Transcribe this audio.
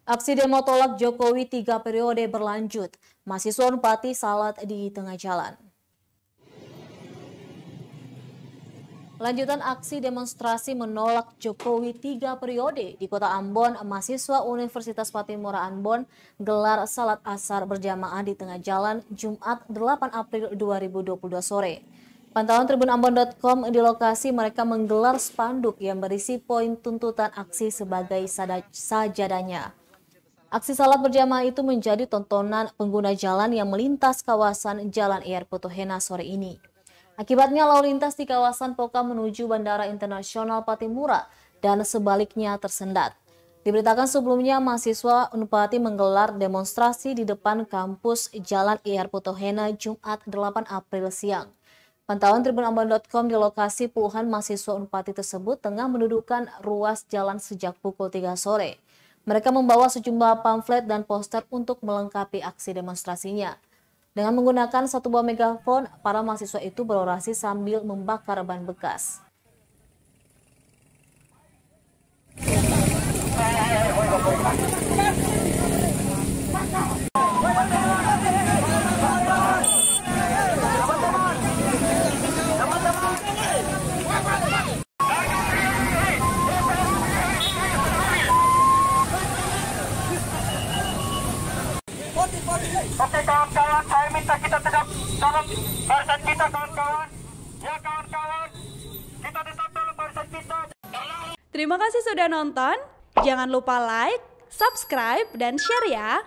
Aksi demo tolak Jokowi 3 periode berlanjut. Mahasiswa Unpati salat di tengah jalan. Lanjutan aksi demonstrasi menolak Jokowi 3 periode di Kota Ambon, mahasiswa Universitas Patimura Ambon gelar salat asar berjamaah di tengah jalan Jumat 8 April 2022 sore. Pantauan tribunambon.com di lokasi mereka menggelar spanduk yang berisi poin tuntutan aksi sebagai sajadanya. Aksi salat berjamaah itu menjadi tontonan pengguna jalan yang melintas kawasan Jalan Ir Putuhena sore ini. Akibatnya lalu lintas di kawasan Poka menuju Bandara Internasional Patimura dan sebaliknya tersendat. Diberitakan sebelumnya mahasiswa Unpati menggelar demonstrasi di depan kampus Jalan Ir Putuhena Jumat 8 April siang. Pantauan tribunambon.com di lokasi puluhan mahasiswa Unpati tersebut tengah mendudukan ruas jalan sejak pukul 3 sore. Mereka membawa sejumlah pamflet dan poster untuk melengkapi aksi demonstrasinya. Dengan menggunakan satu buah megafon, para mahasiswa itu berorasi sambil membakar ban bekas. Oke kawan-kawan, saya minta kita tetap dalam barisan kita kawan-kawan. Ya kawan-kawan, kita tetap dalam barisan kita. Terima kasih sudah nonton. Jangan lupa like, subscribe, dan share ya.